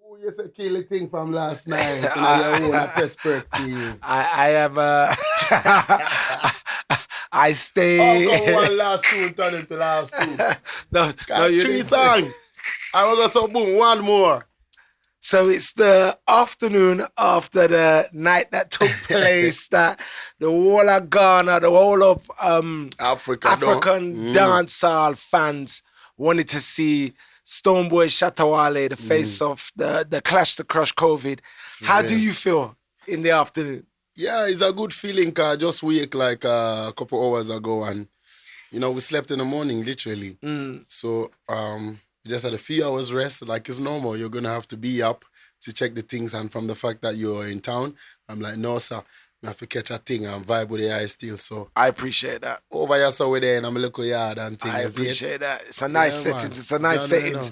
Oh, you say kill the thing from last night. You know, your own perspective. I am. I How stay. come one last tune turn into last two? no, Got you three didn't. songs. I was also boom, one more. So it's the afternoon after the night that took place that the whole of Ghana, the whole of African dancehall fans wanted to see STONEBWOY Shatta Wale, the face of the Clash to crush COVID. How do you feel in the afternoon? Yeah, it's a good feeling. Cause I just wake like a couple hours ago, and you know we slept in the morning literally. So we just had a few hours rest. Like it's normal. You're gonna have to be up to check the things, and from the fact that you're in town, I'm like, no sir, I have to catch a thing and vibe with the eye still. So I appreciate that. over here, so we're there, and I'm a little yard and things. I appreciate that. It's a nice setting. It's a nice setting.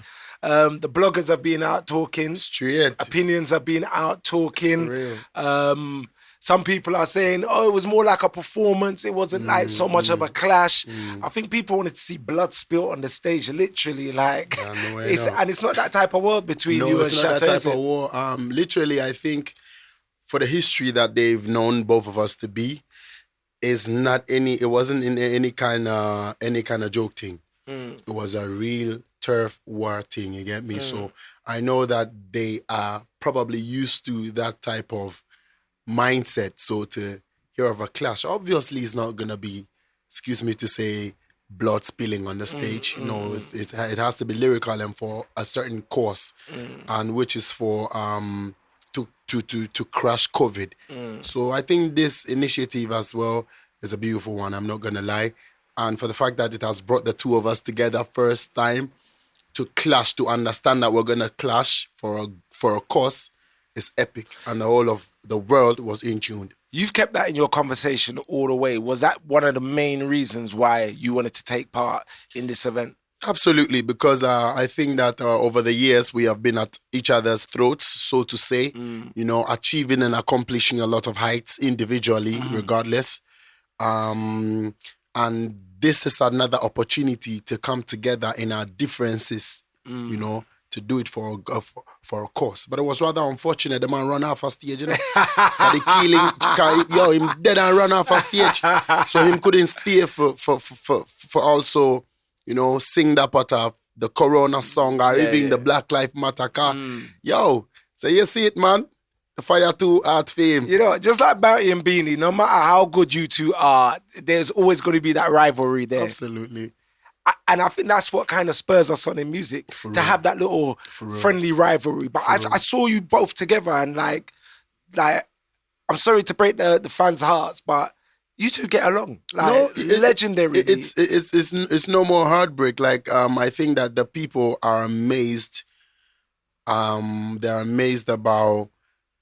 The bloggers have been out talking. Straight. Opinions have been out talking. For real. Some people are saying, oh, it was more like a performance. It wasn't like so much of a clash. I think people wanted to see blood spilt on the stage, literally. Like, and it's not that type of world between you and it's not Shatta, that type of war. Literally, I think for the history that they've known both of us to be, it wasn't in any kind of joke thing. It was a real turf war thing, you get me? So I know that they are probably used to that type of mindset. So to hear of a clash, obviously it's not gonna be, excuse me to say, blood spilling on the stage. No, it has to be lyrical and for a certain cause, and which is for to crush COVID. So I think this initiative as well is a beautiful one. I'm not gonna lie, and for the fact that it has brought the two of us together first time to clash, to understand that we're gonna clash for a cause, is epic, and the whole of the world was in tune. You've kept that in your conversation all the way. Was that one of the main reasons why you wanted to take part in this event? Absolutely, because I think that over the years we have been at each other's throats, so to say, you know, achieving and accomplishing a lot of heights individually, regardless. And this is another opportunity to come together in our differences, you know, to do it for a cause. But it was rather unfortunate the man run off a stage, you know. The killing, him dead and run off a stage. So him couldn't stay for also, you know, sing that part of the Corona song or even the Black Lives Matter car. Yo, so you see it, man. The fire too art fame. You know, just like Bounty and Beanie, no matter how good you two are, there's always going to be that rivalry there. Absolutely. And I think that's what kind of spurs us on in music, to have that little friendly rivalry. But I saw you both together, and like I'm sorry to break the fans' hearts, but you two get along. Like, legendary. It's no more heartbreak. Like I think that the people are amazed. They're amazed about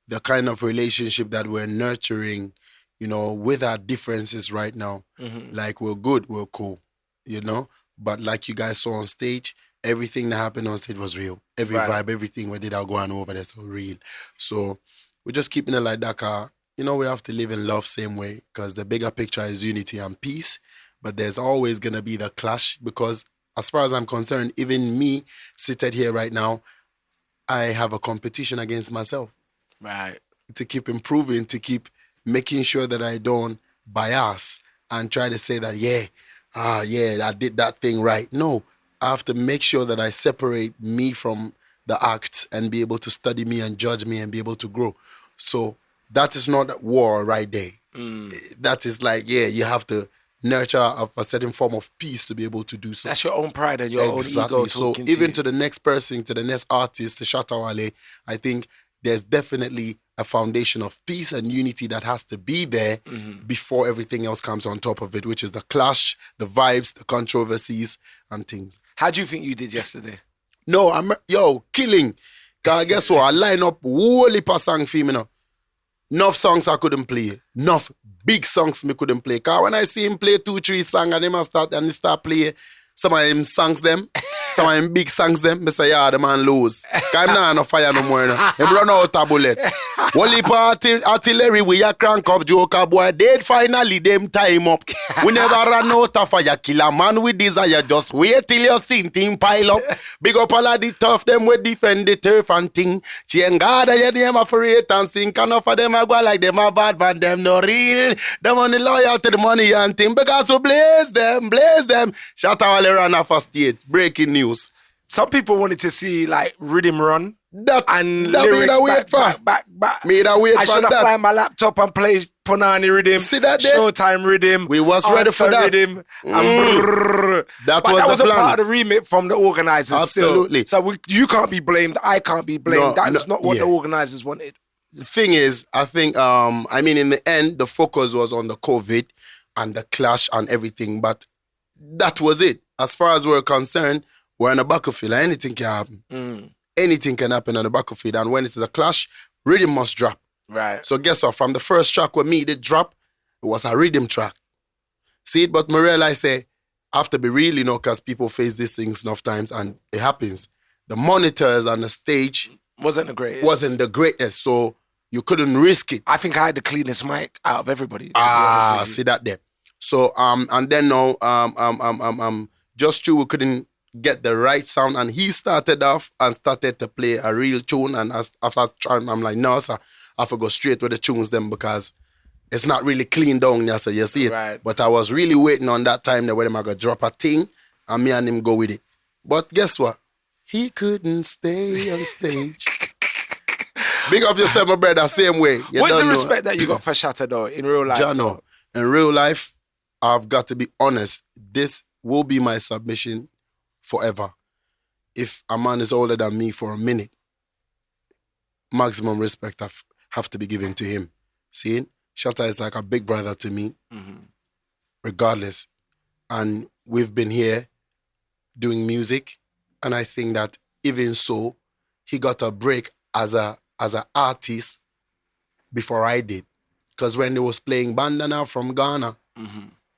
the kind of relationship that we're nurturing, you know, with our differences right now. Like, we're good, we're cool, you know. But like you guys saw on stage, everything that happened on stage was real. Every vibe, everything we did, go on over there, so real. So we're just keeping it like that. You know, we have to live in love same way, because the bigger picture is unity and peace. But there's always going to be the clash, because as far as I'm concerned, even me seated here right now, I have a competition against myself. Right. To keep improving, to keep making sure that I don't bias and try to say that, I did that thing right. No, I have to make sure that I separate me from the act and be able to study me and judge me and be able to grow. So that is not war right there. That is like, you have to nurture a certain form of peace to be able to do so. That's your own pride and your own ego. So even to the next person, to the next artist, to Shatta Wale, I think there's definitely a foundation of peace and unity that has to be there before everything else comes on top of it, which is the clash, the vibes, the controversies and things. How do you think you did yesterday? No, killing. Cause guess what? I line up whole heap of songs for me now. Enough songs I couldn't play. Enough big songs me couldn't play. Cause when I see him play 2-3 songs and he start play, some of him songs them, some of him big songs them, I say, yeah, the man lose. Because I'm not on fire no more. Him run out of bullet. Only artillery we a crank up, Joker boy. Dead finally, them time up. We never run out of fire. Kill a man with desire. Just wait till you see thing pile up. Big up all of the tough, them we defend the turf and thing. Chiengada, yeah, them afraid and sing. Can of them a go like them a bad man, them no real. Them only loyal to the money and thing. Because we blaze them. Shatta Wale ran off a stage. Breaking news. Some people wanted to see like rhythm run. That Lyrics back. Made a wait I should have fly my laptop and play Punani rhythm. See that there? Showtime rhythm. We was ready for that. Rhythm, and that was a plan. part of the remit from the organisers. Absolutely. Still. So you can't be blamed. I can't be blamed. That's not what the organisers wanted. The thing is, I think, I mean, in the end, the focus was on the COVID and the clash and everything. But that was it. As far as we're concerned, we're on a battlefield. Anything can happen. Anything can happen on the battlefield. And when it is a clash, rhythm must drop. Right. So guess what? From the first track with me, it dropped, it was a rhythm track. See it? But I realized, I have to be real, you know, because people face these things enough times and it happens. The monitors on the stage wasn't the greatest. So you couldn't risk it. I think I had the cleanest mic out of everybody. See that there. So, and then now, just true, we couldn't get the right sound, and he started off and started to play a real tune, and after trying, I'm like, no, sir, I have to go straight with the tunes them because it's not really clean down there, so you see it. Right. But I was really waiting on that time that when I'm going to drop a thing, and me and him go with it. But guess what? He couldn't stay on stage. Big up yourself, my brother, same way. What's the respect that you got for Shatta though, in real life? Jano, in real life, I've got to be honest, this will be my submission forever. If a man is older than me for a minute, maximum respect have to be given to him. See, Shatta is like a big brother to me, regardless. And we've been here doing music, and I think that even so, he got a break as an artist before I did. Because when he was playing Bandana from Ghana,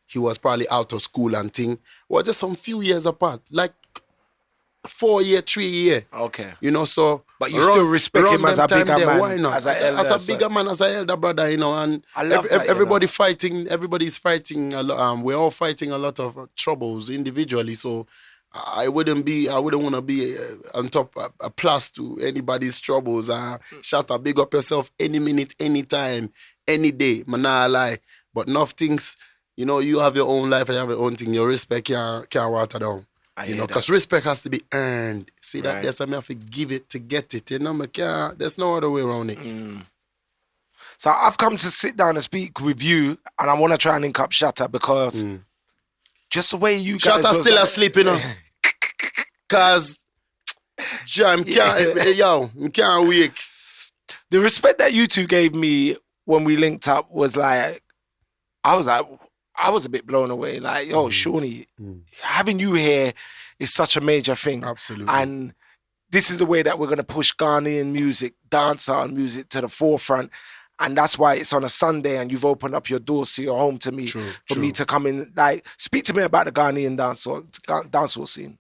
he was probably out of school and thing. Well, just some few years apart, like 4 year, 3 year. Okay. You know, so. But you still respect him as a bigger man. Why not? As a bigger man, as an elder brother, you know, and I love that, everybody fighting, everybody's fighting a lot. We're all fighting a lot of troubles individually. So I wouldn't want to be on top, a plus to anybody's troubles. Shatta, big up yourself any minute, any time, any day. Man, nah lie. But enough things, you know, you have your own life and you have your own thing. Your respect can't water down. You know, because respect has to be earned. See that? There's something I have to give it to get it. You know, there's no other way around it. So I've come to sit down and speak with you, and I want to try and link up Shatta because just the way you guys... Shatta still asleep, you know. Because, I can't wake. The respect that you two gave me when we linked up was like, I was a bit blown away. Like, Shawnee, having you here is such a major thing. Absolutely. And this is the way that we're going to push Ghanaian music, dancehall music to the forefront. And that's why it's on a Sunday and you've opened up your doors to your home to me for me to come in. Like, speak to me about the Ghanaian dancehall scene.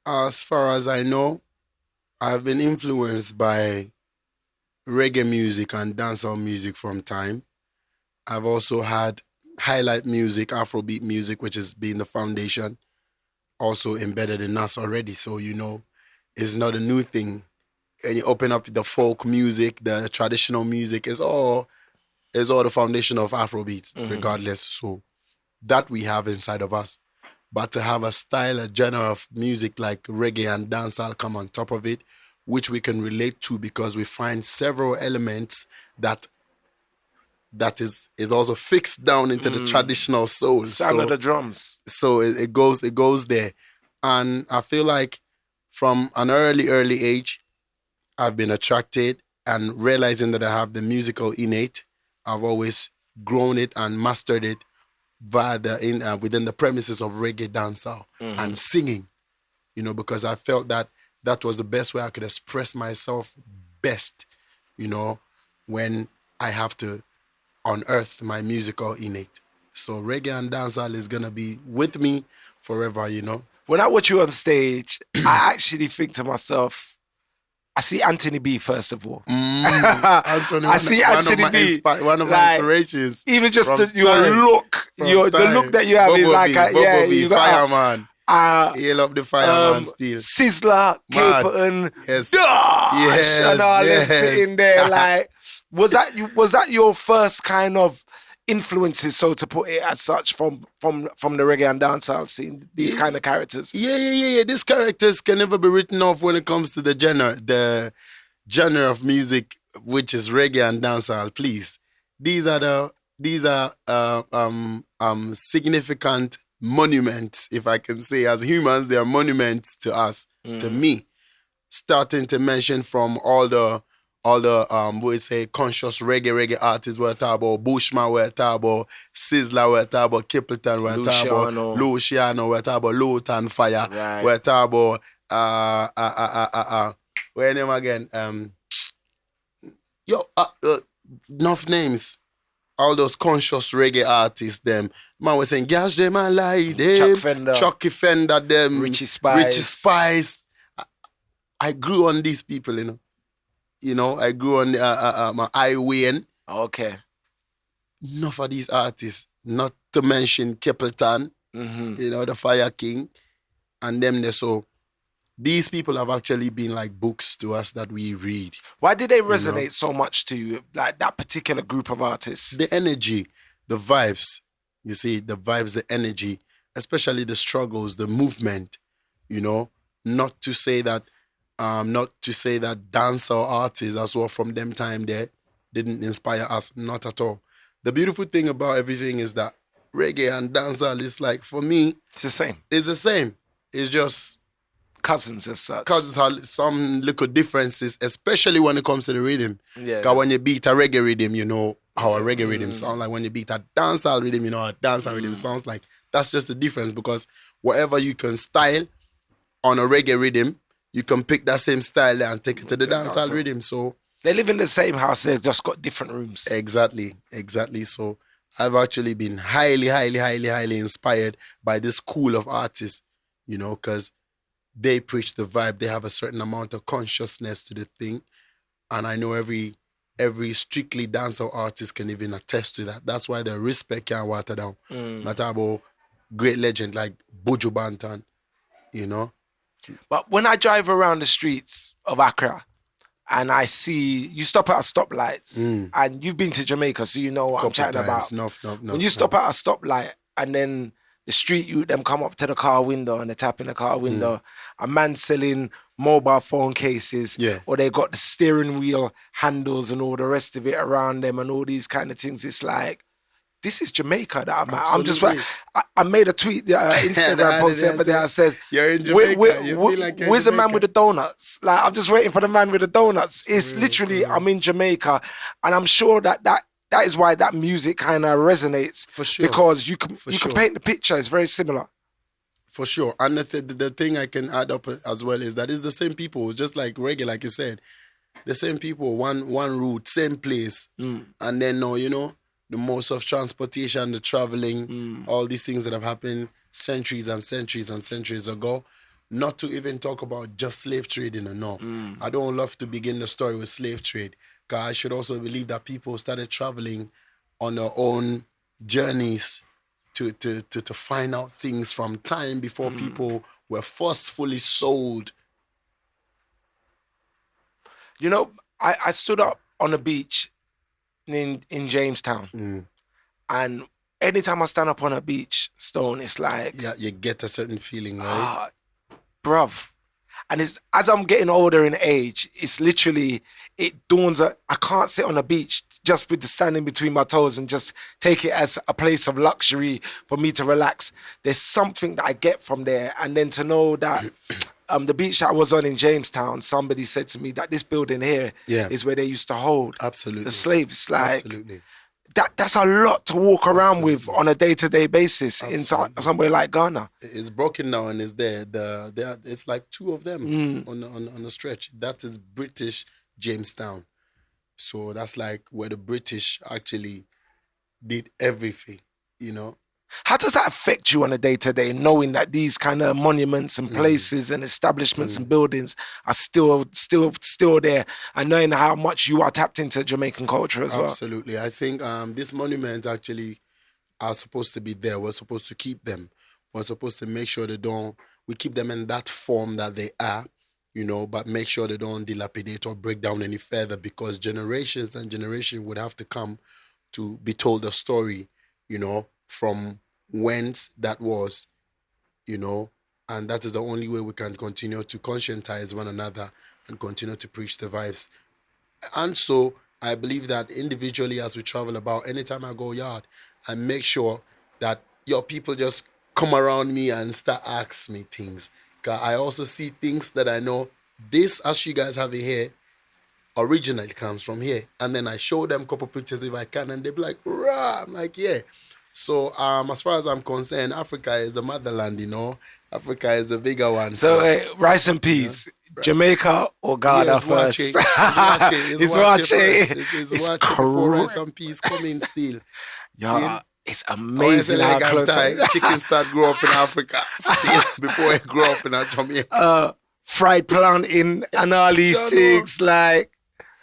As far as I know, I've been influenced by reggae music and dancehall music from time. I've also had highlight music, Afrobeat music, which has been the foundation, also embedded in us already. So, you know, it's not a new thing. And you open up the folk music, the traditional music, is all the foundation of Afrobeat, regardless. So that we have inside of us. But to have a style, a genre of music like reggae and dancehall come on top of it, which we can relate to because we find several elements that is also fixed down into the traditional soul. Sound of the drums. So it goes there. And I feel like from an early age, I've been attracted and realizing that I have the musical innate. I've always grown it and mastered it within the premises of reggae dancehall and singing, you know, because I felt that was the best way I could express myself best, you know, when I have to unearth my musical innate. So reggae and dancehall is gonna be with me forever, you know. When I watch you on stage, I actually think to myself, I see Anthony B first of all. Anthony, I see Anthony B. One of my inspirations. Even just your look, the look that you have is like you got fireman. Heal up the fireman still. Sizzler, Caperton, yes, and all them sitting there. Like, was that your first kind of influences, so to put it as such, from the reggae and dancehall scene? These kind of characters. Yeah. These characters can never be written off when it comes to the genre of music, which is reggae and dancehall. Please, these are significant monuments, if I can say. As humans, they are monuments to us, to me. Starting to mention from all the we say conscious reggae artists, we're talking about Bushman, we're talking about Sizzler, we're talking about Kipleton, we're talking about Luciano, we're talking about Lutan Fire, right. We're talking about where name again? Enough names. All those conscious reggae artists, them. Man was saying, Gash them and lie them. Chucky Fender, them. Richie Spice. I grew on these people, you know. I grew on my Wayne. Okay. Enough of these artists, not to mention Kipleton, the Fire King, and them. So these people have actually been like books to us that we read. Why did they resonate so much to you, like that particular group of artists? The energy, the vibes. You see, the vibes, the energy, especially the struggles, the movement. Not to say that dancehall artists as well from them time there didn't inspire us, not at all. The beautiful thing about everything is that reggae and dancehall is like, for me, it's the same. It's the same. It's just cousins as such. Cousins have some little differences, especially when it comes to the rhythm. Yeah. Because when you beat a reggae rhythm, you know how a reggae rhythm sounds like. When you beat a dancehall rhythm, you know how a dancehall rhythm sounds like. That's just the difference, because whatever you can style on a reggae rhythm, you can pick that same style there and take it to the dancehall rhythm. So they live in the same house, they've just got different rooms. Exactly. So I've actually been highly, highly, highly, highly inspired by this school of artists, because they preach the vibe. They have a certain amount of consciousness to the thing. And I know every strictly dancehall artist can even attest to that. That's why their respect can't water down. Matter about great legend like Buju Banton, But when I drive around the streets of Accra and I see, you stop at a stoplights, and you've been to Jamaica, so you know what I'm chatting about. No, when you stop at a stoplight and then the street youth them come up to the car window and they tap in the car window, a man selling mobile phone cases, or they got the steering wheel handles and all the rest of it around them and all these kind of things. It's like, this is Jamaica that I'm at. I'm just I made a tweet, Instagram post the other day. I said, "You're in Jamaica. Where's the man with the donuts? Like, I'm just waiting for the man with the donuts." It's literally, I'm in Jamaica, and I'm sure that is why that music kind of resonates. For sure, because you can paint the picture. It's very similar. For sure, and the thing I can add up as well is that it's the same people, just like reggae, like you said, the same people, one route, same place, and then the modes of transportation, the traveling, all these things that have happened centuries and centuries and centuries ago. Not to even talk about just slave trading or no. I don't love to begin the story with slave trade, because I should also believe that people started traveling on their own journeys to find out things from time before people were forcefully sold. I stood up on a beach in Jamestown, and anytime I stand up on a beach, Stone, it's like, you get a certain feeling, right? Bruv. And it's, as I'm getting older in age, it's literally, it dawns, I can't sit on a beach just with the sand in between my toes and just take it as a place of luxury for me to relax. There's something that I get from there. And then to know that the beach that I was on in Jamestown, somebody said to me that this building here is where they used to hold the slaves. Like, that's a lot to walk around with on a day-to-day basis in somewhere like Ghana. It's broken now and it's there. It's like two of them on a stretch. That is British Jamestown. So that's like where the British actually did everything. you know. How does that affect you on a day-to-day, knowing that these kind of monuments and places and establishments and buildings are still there, and knowing how much you are tapped into Jamaican culture as well? Absolutely. I think these monuments actually are supposed to be there. We're supposed to keep them. We're supposed to make sure we keep them in that form that they are, you know, but make sure they don't dilapidate or break down any further, because generations and generations would have to come to be told a story, you know, from whence that was, you know, and that is the only way we can continue to conscientize one another and continue to preach the vibes. And so I believe that individually, as we travel about, anytime I go yard, I make sure that your people just come around me and start asking me things. Because I also see things that I know, this, as you guys have it here, originally comes from here. And then I show them a couple pictures if I can, and they be like, rah! I'm like, yeah. So as far as I'm concerned, Africa is the motherland, you know. Africa is the bigger one. So rice and peas, Jamaica or Ghana first? It's before rice and peas come in still. Yeah, it's amazing how close. Chicken start grow up in Africa still before it grow up in Jamaica. Fried plantain and all these things, like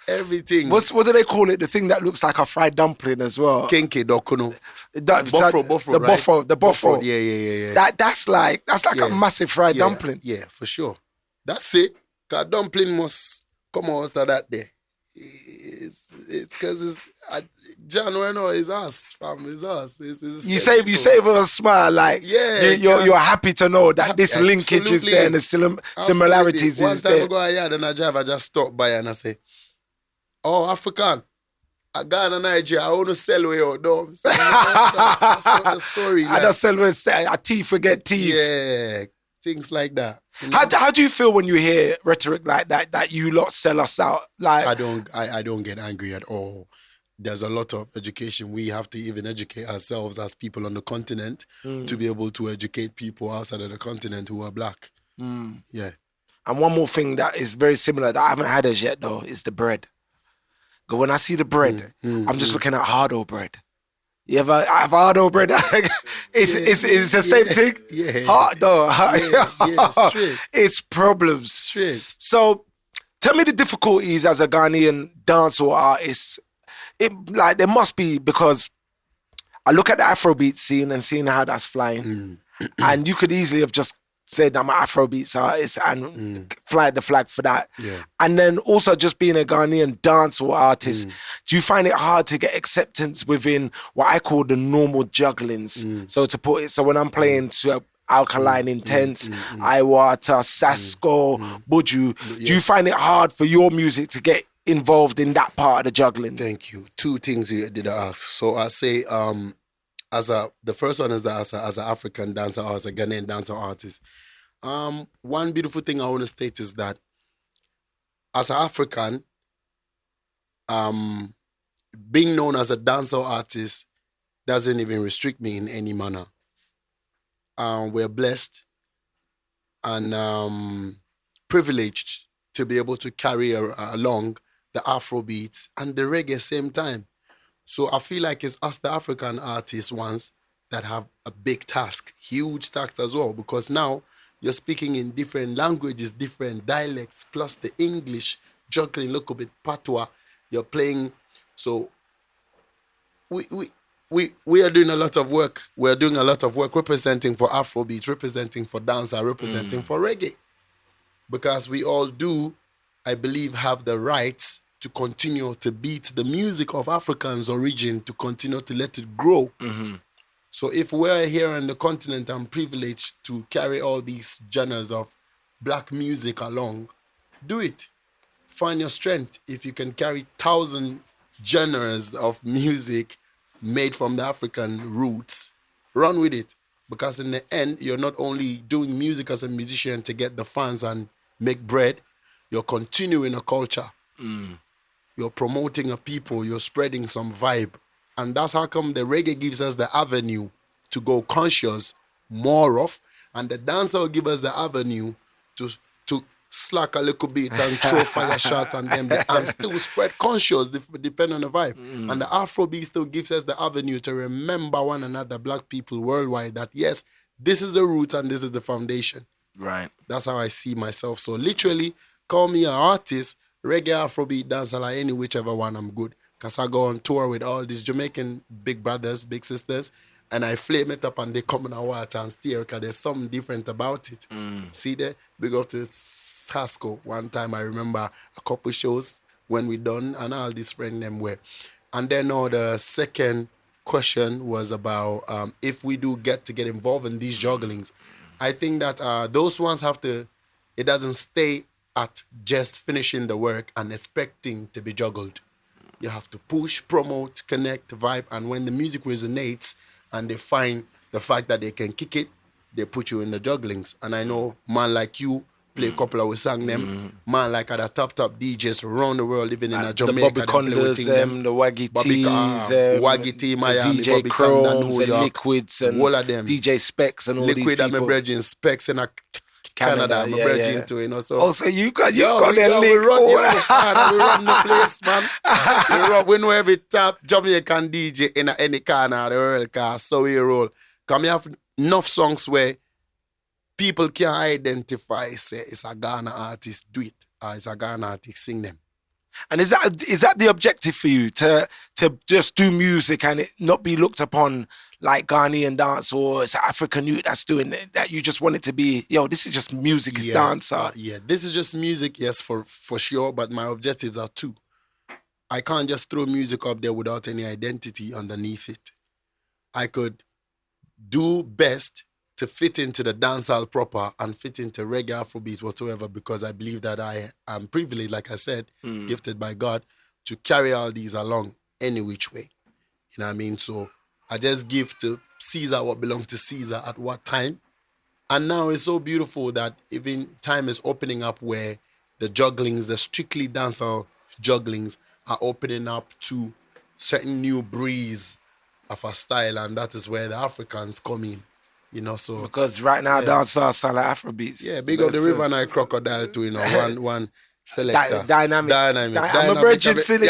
everything. What do they call it? The thing that looks like a fried dumpling as well. Kenke dokuno. The buffalo. Yeah. That's like a massive fried dumpling. Yeah, for sure. That's it. Cause dumpling must come out of that day. It's because it's us, fam. It's us. You say with a smile, like you're happy to know that this linkage is there and the similarities is there. One time I go ahead and I just stop by and I say, "Oh, African, I got a Nigeria. I want to sell away your domes." That's not the story. I just sell away a thief forget thief. Yeah, things like that. You know? How do you feel when you hear rhetoric like that you lot sell us out? Like I don't get angry at all. There's a lot of education. We have to even educate ourselves as people on the continent to be able to educate people outside of the continent who are black. Yeah. And one more thing that is very similar that I haven't had as yet though is the bread. But when I see the bread, I'm just looking at hardo bread. You ever have hardo bread? It's the same thing? Yeah. Hardo. Straight. It's problems. Straight. So tell me the difficulties as a Ghanaian dancehall artist. There must be, because I look at the Afrobeat scene and seeing how that's flying. And you could easily have just said I'm an Afrobeats artist and fly the flag for that. Yeah. And then also just being a Ghanaian dancehall artist, do you find it hard to get acceptance within what I call the normal jugglings? So when I'm playing to Alkaline Intense, Iwata, Sasko, Buju, do you find it hard for your music to get involved in that part of the juggling? Thank you. Two things you did ask. So I say, the first one is that as an African dancer or as a Ghanaian dancer artist, one beautiful thing I want to state is that as an African, being known as a dancer artist doesn't even restrict me in any manner. We're blessed and privileged to be able to carry along the Afrobeats and the reggae same time. So I feel like it's us, the African artists ones, that have a big task, huge task as well, because now you're speaking in different languages, different dialects, plus the English, juggling a little bit patois, you're playing. So we are doing a lot of work. We're doing a lot of work representing for Afrobeats, representing for dancer, representing for reggae. Because we all do, I believe, have the rights to continue to beat the music of Africans' origin, to continue to let it grow. So if we're here on the continent, I'm privileged to carry all these genres of black music along. Do it. Find your strength. If you can carry 1,000 genres of music made from the African roots, run with it. Because in the end, you're not only doing music as a musician to get the fans and make bread, you're continuing a culture. You're promoting a people, you're spreading some vibe. And that's how come the reggae gives us the avenue to go conscious more of, and the dancer will give us the avenue to slack a little bit and throw fire shots and them and still spread conscious depending on the vibe. And the Afrobeat still gives us the avenue to remember one another, black people worldwide, that yes, this is the root and this is the foundation. Right. That's how I see myself. So literally, call me an artist, reggae, Afrobeat, dancehall, like any whichever one, I'm good. Because I go on tour with all these Jamaican big brothers, big sisters, and I flame it up and they come in the water and steer because there's something different about it. See there? Big up to Hasco. One time I remember a couple shows when we done and all these friends them were. And then now the second question was about if we do get involved in these jugglings. I think that those ones have to, it doesn't stay at just finishing the work and expecting to be juggled. You have to push, promote, connect, vibe, and when the music resonates and they find the fact that they can kick it, they put you in the jugglings. And I know man like you play a couple of we sang them. Man like other top DJs around the world, living in a Jamaica, the Bobby Condas, the Waggy Tees, Waggy T, Miami, DJ Bobby Chromes, Conda, New and York, Liquids, and all of them. DJ Specs, and all Liquid these people. and my brethren, Specs in Canada, my brethren too, you know. So also you got we run the place, man. We know every top Jamaican DJ in any corner of the world, cause so we roll. Cause we have enough songs where people can identify, say it's a Ghana artist, do it, or it's a Ghana artist, sing them. And is that the objective for you, to just do music and it not be looked upon like Ghanaian dance, or it's African youth that's doing it, that you just want it to be, yo, this is just music, it's dance? This is just music, yes, for sure, but my objectives are two. I can't just throw music up there without any identity underneath it. I could do best to fit into the dancehall proper and fit into reggae, Afrobeat, whatsoever, because I believe that I am privileged, like I said, gifted by God, to carry all these along any which way. You know what I mean? So I just give to Caesar what belongs to Caesar at what time. And now it's so beautiful that even time is opening up where the jugglings, the strictly dancehall jugglings, are opening up to certain new breeze of a style, and that is where the Africans come in. You know, so because right now dancehall sound like Afrobeats. Yeah, big up the River Nile Crocodile too. You know, one selector. Dynamic. I'm a virgin from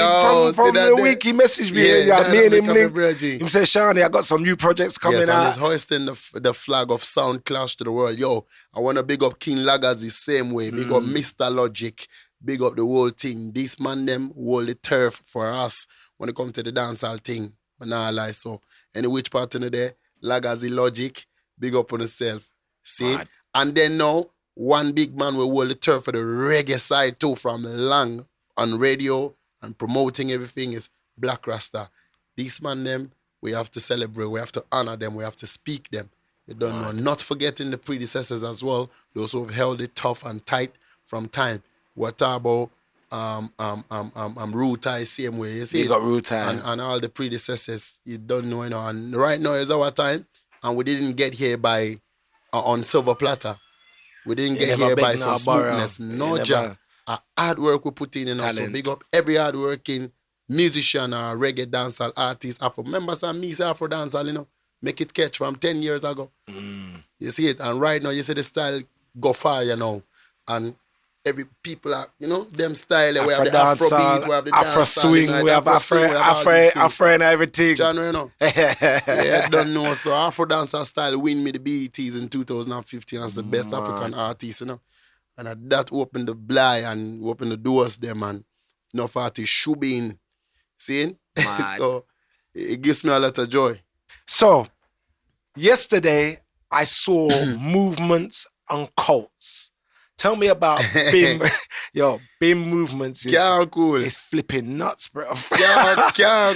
the week he messaged me. Me and him linked. He said, Shani, I got some new projects coming out. And he's hoisting the flag of SOUNDCLASH to the world. Yo, I want to big up King Lagas the same way. Big up Mr. Logic. Big up the whole thing. This man them hold the turf for us when it comes to the dancehall thing. But nah, lie. So, any which part in there, Lagas the Logic. Big up on yourself. See? Right. And then now, one big man will hold the turf for the reggae side too, from long on radio and promoting everything, is Black Rasta. These man them, we have to celebrate, we have to honor them, we have to speak them. You don't know. Not forgetting the predecessors as well, those who have held it tough and tight from time. What about Rutai, same way. You see? You got Rutai. And all the predecessors, you don't know, you know. And right now is our time. And we didn't get here by on silver platter. We didn't get here by some smoothness. No job. Hard work we put in, you know. So big up every hard working musician or reggae dancehall artist, Afro members and me say Afro dancehall, you know. Make it catch from 10 years ago. You see it? And right now you see the style go far, you know. And every people are, you know, them style. We have the Afrobeat, we have the Afro swing, we have Afro and everything. John, you know. Yeah, I don't know. So Afro dancer style win me the BETs in 2015 as the best African artist, you know. And that opened the blind and opened the doors them, and enough artists should be in. Seeing? So it gives me a lot of joy. So yesterday I saw Movements and Cults. Tell me about BIM. Yo, BIM Movements is cool. It's flipping nuts, bro.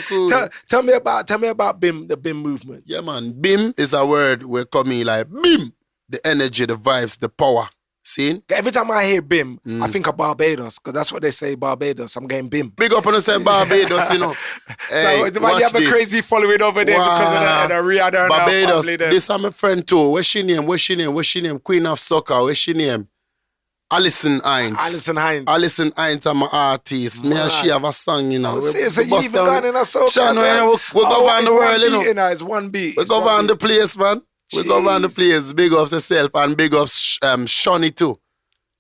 Cool. Tell me about BIM, the BIM movement. Yeah, man. BIM is a word we're coming like BIM. The energy, the vibes, the power. See? Every time I hear BIM, I think of Barbados, because that's what they say, Barbados. I'm getting BIM. Big up on the Barbados, you know. Hey, so, you have a crazy following over there because of the Rihanna. Barbados. This is my friend too. What's she name? Queen of Soccer. What's she name? Alison Hines. Alison Hines, I'm an artist. Me and she have a song, you know. So you even gone in a soca? We go around the world, you know. It's one beat. We go around the place, man. We go around the place. Big up yourself and big up Shawnee too.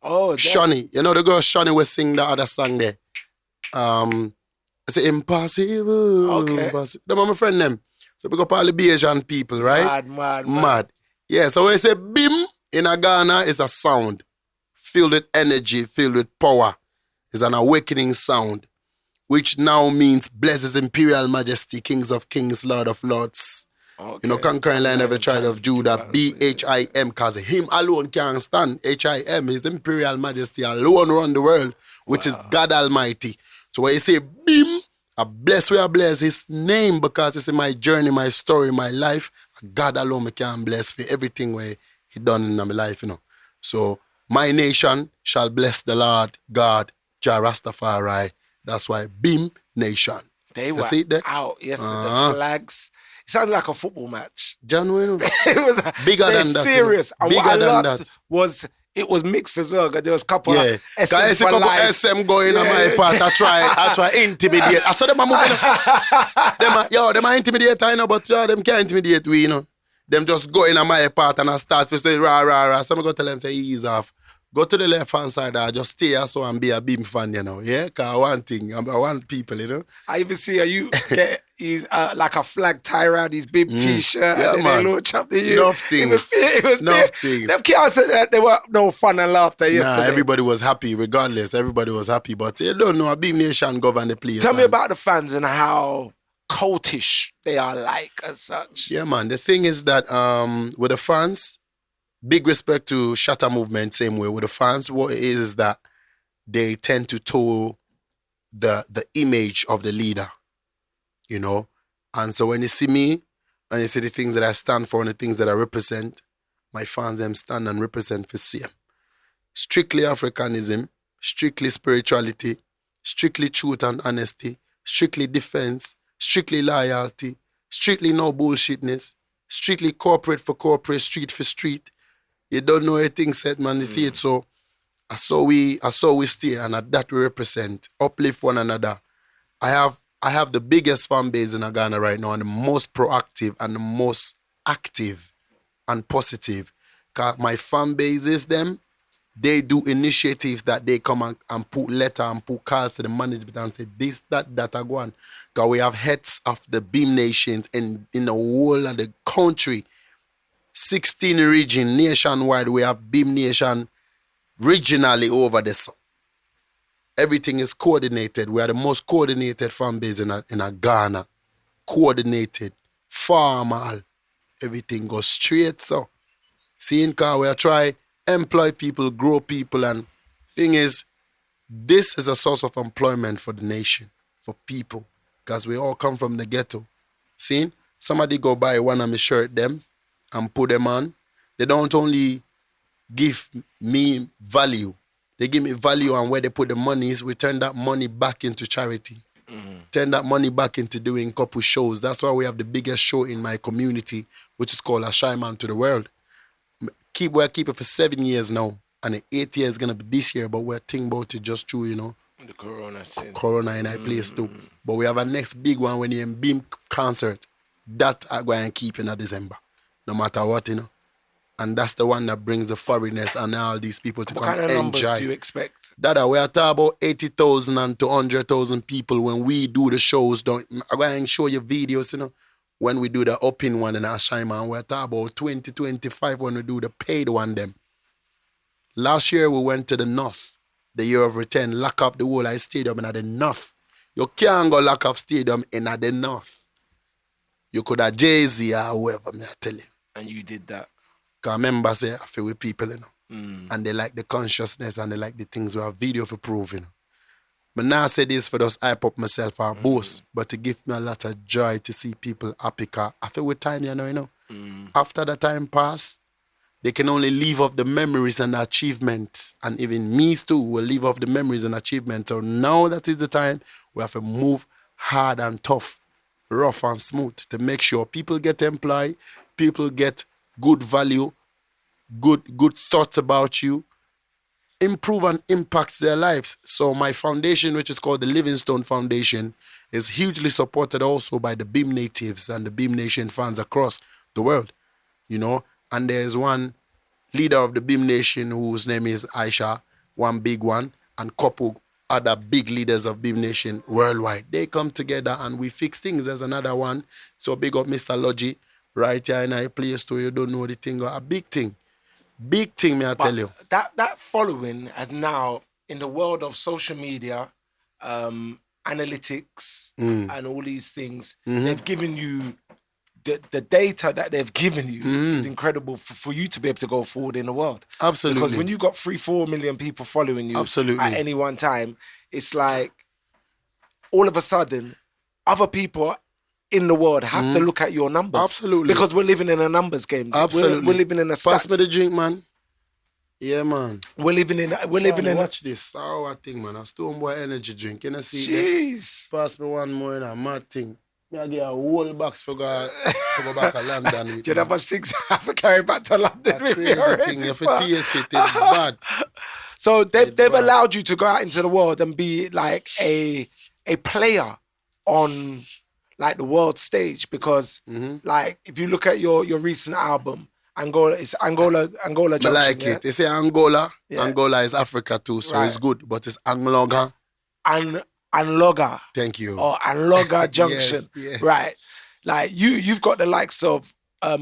Oh, Shani. You know the girl Shani was sing the other song there. It's impossible. Okay. Impossible. Them are my friend them. So we go all the Asian people, right? Mad. Yeah, so when you say bim in a Ghana, it's a sound filled with energy, filled with power. It's an awakening sound, which now means blessed is Imperial Majesty, Kings of Kings, Lord of Lords. Okay. You know, conquering Lion of the tribe of Judah, BHIM, because him alone can't stand. HIM, his Imperial Majesty alone run the world, which is God Almighty. So when you say bim, I bless where I bless his name, because it's in my journey, my story, my life. God alone me can bless for everything where he done in my life, you know. So my nation shall bless the Lord God, Jah Rastafari. That's why BIM Nation. They were out. Yes, the flags. It sounded like a football match. John, it was bigger than that. Serious. And bigger what I than loved that was it was mixed as well. There was a couple of SM for life. SM going on my part. I try intimidate. I saw them moving. Them are intimidate, I know, but them can't intimidate we, you know. Them just go in on my part and I start to say rah rah rah. Some go tell them say ease off. Go to the left hand side, just stay here so and be a BIM fan, you know. Yeah, cause one thing, I want people, you know. I even see you get he's like a flag tie around his BIM t-shirt. Yeah, and man. Enough things. It was enough things. Them kids said that there were no fun and laughter yesterday. Nah, everybody was happy, regardless. Everybody was happy, but you don't know, a BIM Nation govern the place. Tell me about the fans and how cultish they are like as such. Yeah, man. The thing is that with the fans, big respect to Shatta movement, same way. With the fans, what it is that they tend to toe the image of the leader, you know. And so when you see me and you see the things that I stand for and the things that I represent, my fans them stand and represent for same. Strictly Africanism, strictly spirituality, strictly truth and honesty, strictly defense, strictly loyalty, strictly no bullshitness, strictly corporate for corporate, street for street. You don't know a thing set, man. You see it, so I saw we stay, and at that we represent, uplift one another. I have the biggest fan base in Ghana right now, and the most proactive and the most active and positive. Cause my fan base is them. They do initiatives that they come and put letter and put cards to the management and say this, that are going. Cause we have heads of the BIM nations in the whole of the country. 16 region nationwide, we have BIM Nation regionally over this. Everything is coordinated. We are the most coordinated fan base in a Ghana. Coordinated, formal. Everything goes straight. So, seeing car, we are try employ people, grow people, and thing is, this is a source of employment for the nation, for people, because we all come from the ghetto. Seeing somebody go buy one of my shirt them and put them on. They don't only give me value. They give me value, and where they put the money is we turn that money back into charity. Turn that money back into doing couple shows. That's why we have the biggest show in my community, which is called A Shy Man to the World. We're keeping for 7 years now, and the 8th year is going to be this year, but we're thinking about it just through, you know, the corona thing. Corona in our place too. But we have a next big one when the BIM concert. That I'm going to keep in December. No matter what, you know. And that's the one that brings the foreigners and all these people to come enjoy. What kind of numbers do you expect? Dada, we are talking about 80,000 and to 100,000 people when we do the shows. I'm going to show you videos, you know. When we do the open one in Ashaiman, we're talking about 20, 25 when we do the paid one them. Last year we went to the north, the year of return, lock up the whole stadium in the north. You can't go lock up stadium in the north. You could have Jay-Z or whoever, me I tell you. And you did that. Because members say, I feel with people, you know. And they like the consciousness and they like the things we have video for proof, you know. But now I say this for just hype up myself or boast, but to give me a lot of joy to see people happy. Cause I feel with time, you know. After the time pass, they can only leave off the memories and the achievements. And even me too will leave off the memories and achievements. So now that is the time we have to move hard and tough, rough and smooth to make sure people get employed, people get good value, good thoughts about you, improve and impact their lives. So my foundation, which is called the Livingstone Foundation, is hugely supported also by the BIM natives and the BIM Nation fans across the world, you know. And there's one leader of the BIM Nation whose name is Aisha. one big one, and couple other big leaders of Beam Nation worldwide. They come together and we fix things. There's another one. So big up Mr. Logi, right here in a place too. You don't know the thing. A big thing. Big thing, may I tell you. That following has now, in the world of social media, analytics, and all these things, they've given you the data that they've given you is incredible for you to be able to go forward in the world. Absolutely. Because when you got 3-4 million people following you at any one time, it's like all of a sudden other people in the world have to look at your numbers. Absolutely. Because we're living in a numbers game. Absolutely. We're living in a stats. Pass me the drink, man. Yeah, man. We're living in watch this. Our thing, man. A STONEBWOY energy drink. You know, see jeez. Pass me one more in a mad thing. I get a whole box for go back to London. Do you know how much things I have to carry back to London with crazy you thing. If it taste it, it's bad. So they've allowed you to go out into the world and be like a player on like the world stage, because like if you look at your recent album, Angola Junction, I like yeah? it. They say Angola. Yeah. Angola is Africa too, so it's good. But it's Angloga. Anloga. Thank you. Or Anloga Junction. Yes. Right. Like you've got the likes of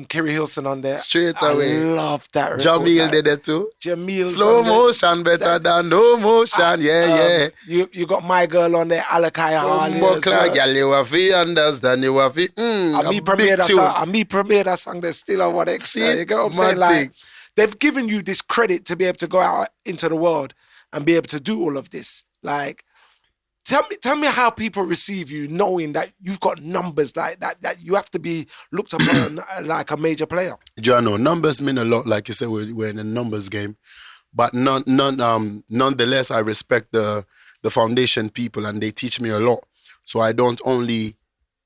Kerry Hilson on there. Straight away. I love that record. Jamil did it too. Jamil. Slow motion better than no motion. Yeah. You got my girl on there, Alakaya Harley. Girl, you have to understand. You have to. Me premiere that song. There's still a what extra. You get what I'm saying? Like, they've given you this credit to be able to go out into the world and be able to do all of this. Like, tell me how people receive you, knowing that you've got numbers like that you have to be looked upon like a major player. Jono, numbers mean a lot. Like you said, we're in a numbers game, but nonetheless, I respect the foundation people, and they teach me a lot. So I don't only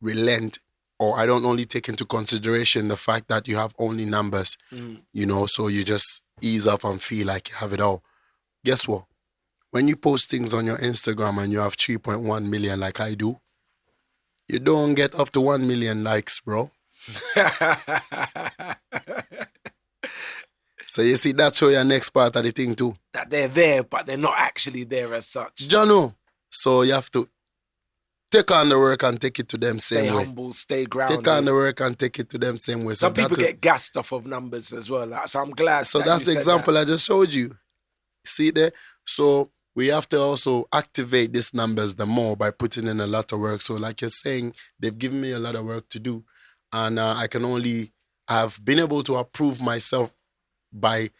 relent, or I don't only take into consideration the fact that you have only numbers. You know, so you just ease up and feel like you have it all. Guess what? When you post things on your Instagram and you have 3.1 million like I do, you don't get up to 1 million likes, bro. So you see, that show your next part of the thing too. That they're there, but they're not actually there as such. Jono. So you have to take on the work and take it to them same way. Stay humble, stay grounded. Take on the work and take it to them same way. Some people get gassed off of numbers as well. So I'm glad. So that's the example I just showed you. See there? So we have to also activate these numbers the more by putting in a lot of work. So like you're saying, they've given me a lot of work to do. And I've been able to approve myself by,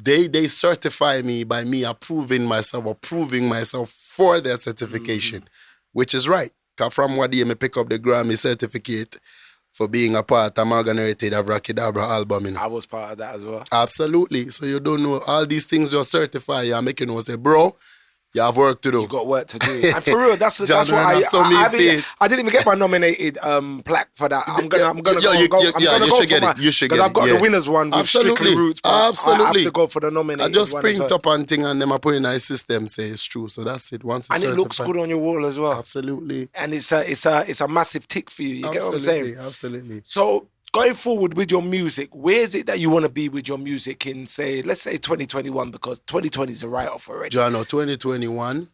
they certify me by me approving myself for their certification, which is right. Because from what they may pick up the Grammy certificate for being a part of Amalgamated of Rockydabra album. I was part of that as well. Absolutely. So you don't know all these things you're certified. You're making us say, bro, you have work to do. You got work to do. And for real, that's what I didn't even get my nominated plaque for that. I'm gonna go. You should get it. Because I've got the winners one with Strictly Roots. Absolutely. I have to go for the nominated. I just print up and thing and them I put in a system say it's true. So that's it. Once it's and it looks good on your wall as well. Absolutely. And it's a massive tick for you. You get what I'm saying? Absolutely. So going forward with your music, where is it that you want to be with your music in, say, let's say 2021, because 2020 is a write-off already. Jono, 2021,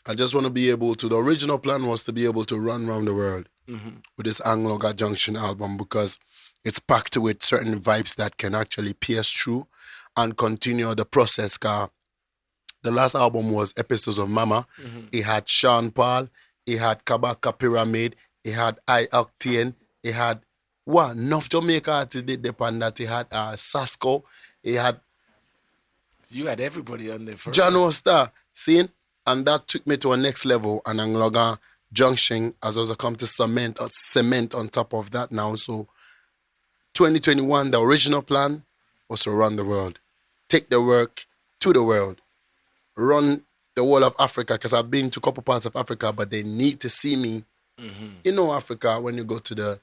I just want to be able to, the original plan was to be able to run around the world with this Angloga Junction album, because it's packed with certain vibes that can actually pierce through and continue the process. The last album was Episodes of Mama. It had Sean Paul, it had Kabaka Pyramid, it had I Octane, it had enough Jamaica artists did depend that. He had Sasko, he had... You had everybody on there. John Star, seeing? And that took me to a next level, and Angloga Junction has also come to cement on top of that now. So 2021, the original plan was to run the world. Take the work to the world. Run the whole of Africa, because I've been to a couple parts of Africa, but they need to see me. You know, Africa, when you go to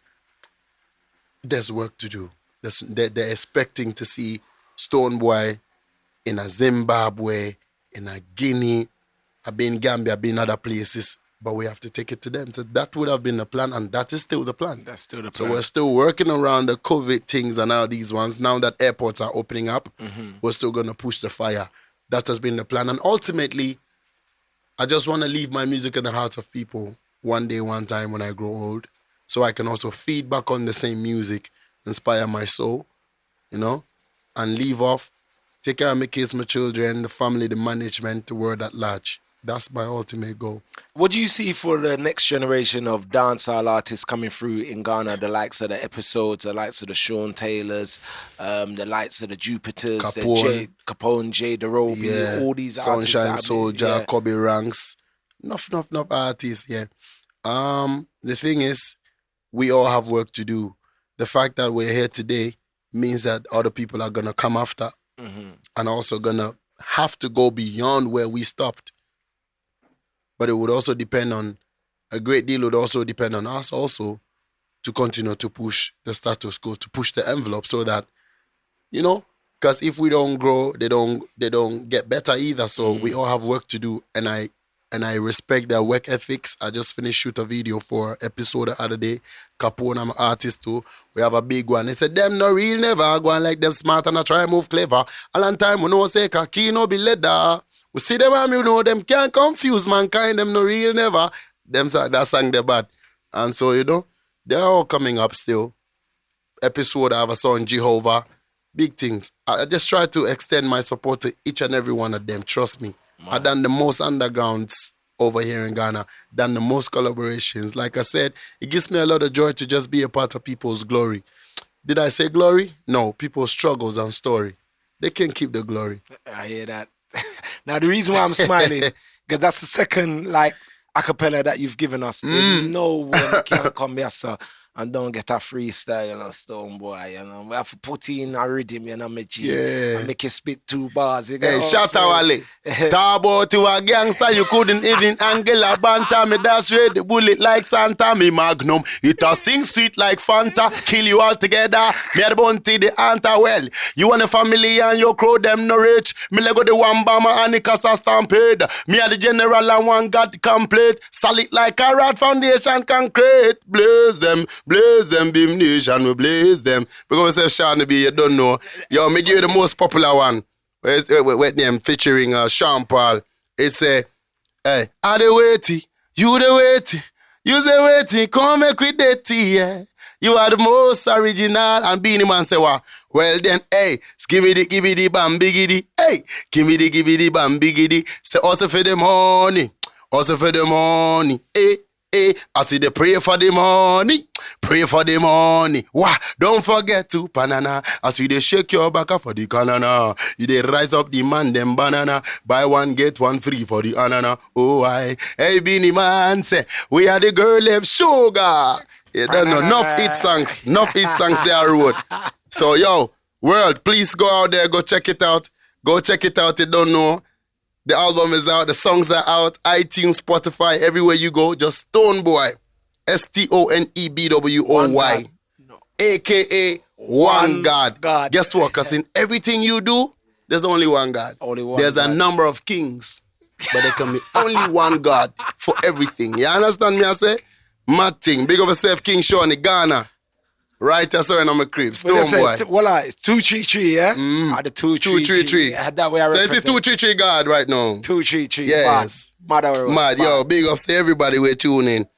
there's work to do. They're expecting to see STONEBWOY in a Zimbabwe, in a Guinea. I've been in Gambia, I've been other places, but we have to take it to them. So that would have been the plan, and that is still the plan. That's still the plan. So we're still working around the COVID things and all these ones. Now that airports are opening up, we're still going to push the fire that has been the plan. And ultimately, I just want to leave my music in the hearts of people one day, one time when I grow old, so I can also feed back on the same music, inspire my soul, you know, and leave off, take care of my kids, my children, the family, the management, the world at large. That's my ultimate goal. What do you see for the next generation of dancehall artists coming through in Ghana? The likes of the Episodes, the likes of the Sean Taylors, the likes of the Jupiters, the Capone, Jay DeRoby, all these artists. Sunshine Soldier, Kobe Ranks, enough artists, yeah. The thing is, we all have work to do. The fact that we're here today means that other people are gonna come after, and also gonna have to go beyond where we stopped. But it would also depend on, a great deal would also depend on us also to continue to push the status quo, to push the envelope so that, you know, because if we don't grow, they don't get better either. So we all have work to do, and I respect their work ethics. I just finished shoot a video for Episode the other day. Capone, I'm an artist too. We have a big one. They said, them no real never, go on like them smart and I try move clever. A long time we know say, key no be leather. We see them and you know them can't confuse mankind, them no real never. Them that sang they bad. And so, you know, they're all coming up still. Episode, I have a song, Jehovah. Big things. I just try to extend my support to each and every one of them. Trust me. Wow. I've done the most undergrounds over here in Ghana. Done the most collaborations. Like I said, it gives me a lot of joy to just be a part of people's glory. Did I say glory? No, people's struggles and story. They can keep the glory. I hear that. Now, the reason why I'm smiling, because that's the second, like, acapella that you've given us. There's no one can come here, sir, and don't get a freestyle, you know, Stonebwoy, you know. We have to put in a rhythm, you know, and make it spit 2 bars. You hey, Shatta Wale. Talk about you a gangster, you couldn't even angle a banter. Me dash with the bullet like Santa, me magnum. It a sing sweet like Fanta, kill you all together. Me a the bounty, the anta well. You and the family and your crew, them no rich. Me lego the one bomber and the casa stampede. Me a the general and one got complete. Solid like a rat foundation concrete. Blaze them, Beam Nation, we blaze them. Because I say Sean B, you don't know. Yo, me give you the most popular one. With name featuring Sean Paul. It's a, hey, I the waiting, you the waiting, you the waiting, come make with the tea, yeah. You are the most original. And Beanie Man say, well then, hey, give me the bam biggity, hey, give me the bam biggity. Say also for the money, hey. I see they pray for the money. Wah, don't forget to banana. I see they shake your back for the banana. You they rise up the man them banana. Buy one get one free for the anana. Oh I, hey Beanie Man say we are the girl left sugar. You don't know enough hit songs they are road. So yo, world, please go out there, go check it out. You don't know. The album is out, the songs are out, iTunes, Spotify, everywhere you go. Just STONEBWOY, STONEBWOY, a.k.a. One God. Guess what? Because in everything you do, there's only one God. There's a number of kings, but there can be only one God for everything. You understand me? I say, mad thing. Big up yourself, King Shawnee, Ghana. Right, I saw it on my crib. STONEBWOY. Voila, it's 233, yeah? The 233. That way I so it's a 233 God right now. 233. Yes. Mad, yo, big ups to everybody we're tuning.